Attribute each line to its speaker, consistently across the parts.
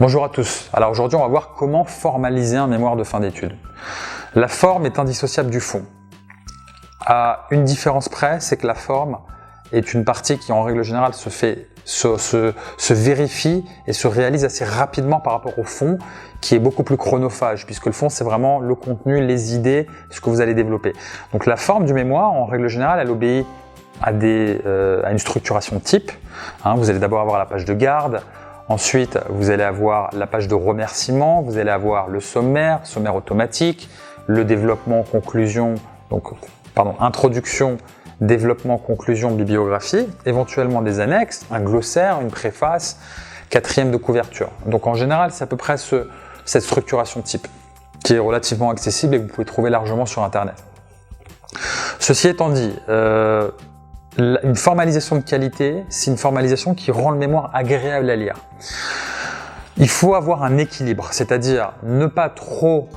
Speaker 1: Bonjour à tous. Alors aujourd'hui, on va voir comment formaliser un mémoire de fin d'études. La forme est indissociable du fond. À une différence près, c'est que la forme est une partie qui, en règle générale, se vérifie et se réalise assez rapidement par rapport au fond, qui est beaucoup plus chronophage, puisque le fond, c'est vraiment le contenu, les idées, ce que vous allez développer. Donc la forme du mémoire, en règle générale, elle obéit à une structuration type. Vous allez d'abord avoir la page de garde. Ensuite, vous allez avoir la page de remerciement, vous allez avoir le sommaire automatique, le développement, conclusion, introduction, développement, conclusion, bibliographie, éventuellement des annexes, un glossaire, une préface, quatrième de couverture. Donc en général, c'est à peu près cette structuration type qui est relativement accessible et que vous pouvez trouver largement sur Internet. Ceci étant dit, une formalisation de qualité, c'est une formalisation qui rend le mémoire agréable à lire. Il faut avoir un équilibre, c'est-à-dire ne pas trop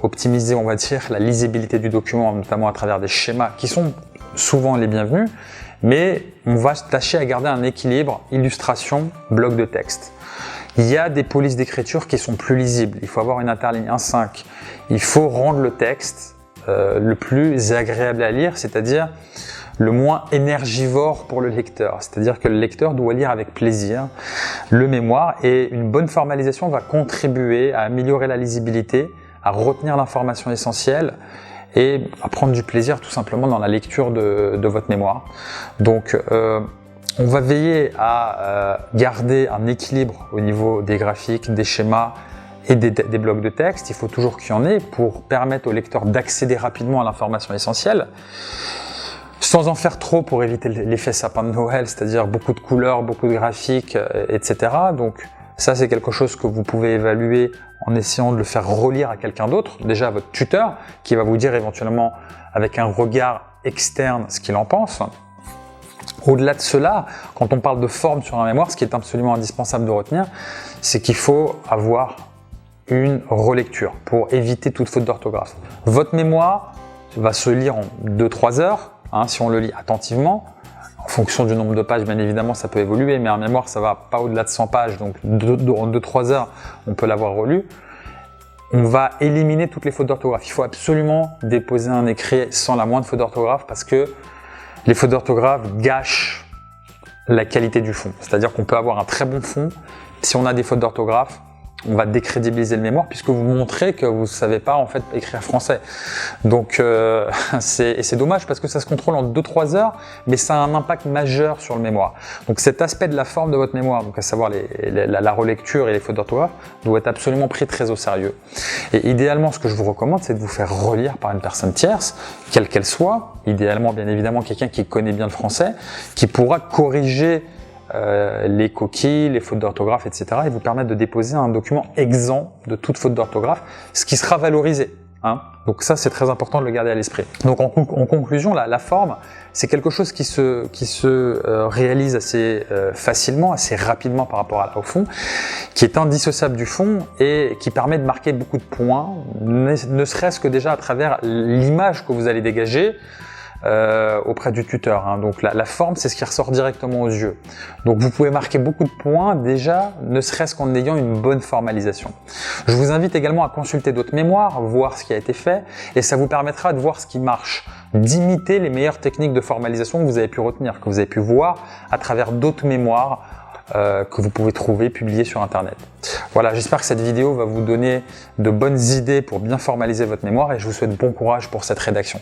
Speaker 1: optimiser, on va dire, la lisibilité du document, notamment à travers des schémas qui sont souvent les bienvenus, mais on va tâcher à garder un équilibre illustration, bloc de texte. Il y a des polices d'écriture qui sont plus lisibles, il faut avoir une interligne 1.5, il faut rendre le texte le plus agréable à lire, c'est-à-dire le moins énergivore pour le lecteur, c'est-à-dire que le lecteur doit lire avec plaisir le mémoire, et une bonne formalisation va contribuer à améliorer la lisibilité, à retenir l'information essentielle et à prendre du plaisir tout simplement dans la lecture de votre mémoire. Donc on va veiller à garder un équilibre au niveau des graphiques, des schémas et des blocs de texte. Il faut toujours qu'il y en ait pour permettre au lecteur d'accéder rapidement à l'information essentielle, sans en faire trop pour éviter l'effet sapin de Noël, c'est-à-dire beaucoup de couleurs, beaucoup de graphiques, etc. Donc ça, c'est quelque chose que vous pouvez évaluer en essayant de le faire relire à quelqu'un d'autre, déjà à votre tuteur, qui va vous dire éventuellement avec un regard externe ce qu'il en pense. Au-delà de cela, quand on parle de forme sur un mémoire, ce qui est absolument indispensable de retenir, c'est qu'il faut avoir une relecture pour éviter toute faute d'orthographe. Votre mémoire va se lire en 2-3 heures, si on le lit attentivement. En fonction du nombre de pages, bien évidemment, ça peut évoluer, mais un mémoire, ça va pas au-delà de 100 pages, donc en 2-3 heures, on peut l'avoir relu. On va éliminer toutes les fautes d'orthographe. Il faut absolument déposer un écrit sans la moindre faute d'orthographe, parce que les fautes d'orthographe gâchent la qualité du fond. C'est-à-dire qu'on peut avoir un très bon fond, si on a des fautes d'orthographe, on va décrédibiliser le mémoire puisque vous montrez que vous ne savez pas en fait écrire français. Donc c'est dommage parce que ça se contrôle en 2-3 heures, mais ça a un impact majeur sur le mémoire. Donc cet aspect de la forme de votre mémoire, donc à savoir la relecture et les fautes d'orthographe, doit être absolument pris très au sérieux. Et idéalement, ce que je vous recommande, c'est de vous faire relire par une personne tierce, quelle qu'elle soit, idéalement bien évidemment quelqu'un qui connaît bien le français, qui pourra corriger les coquilles, les fautes d'orthographe, etc. et vous permettre de déposer un document exempt de toute faute d'orthographe, ce qui sera valorisé. Donc ça, c'est très important de le garder à l'esprit. Donc en conclusion, la forme, c'est quelque chose qui se réalise assez facilement, assez rapidement par rapport au fond, qui est indissociable du fond et qui permet de marquer beaucoup de points, ne serait-ce que déjà à travers l'image que vous allez dégager auprès du tuteur. Donc la forme, c'est ce qui ressort directement aux yeux. Donc vous pouvez marquer beaucoup de points déjà, ne serait-ce qu'en ayant une bonne formalisation. Je vous invite également à consulter d'autres mémoires, voir ce qui a été fait, et ça vous permettra de voir ce qui marche, d'imiter les meilleures techniques de formalisation que vous avez pu retenir, que vous avez pu voir à travers d'autres mémoires que vous pouvez trouver publiées sur Internet. Voilà, j'espère que cette vidéo va vous donner de bonnes idées pour bien formaliser votre mémoire et je vous souhaite bon courage pour cette rédaction.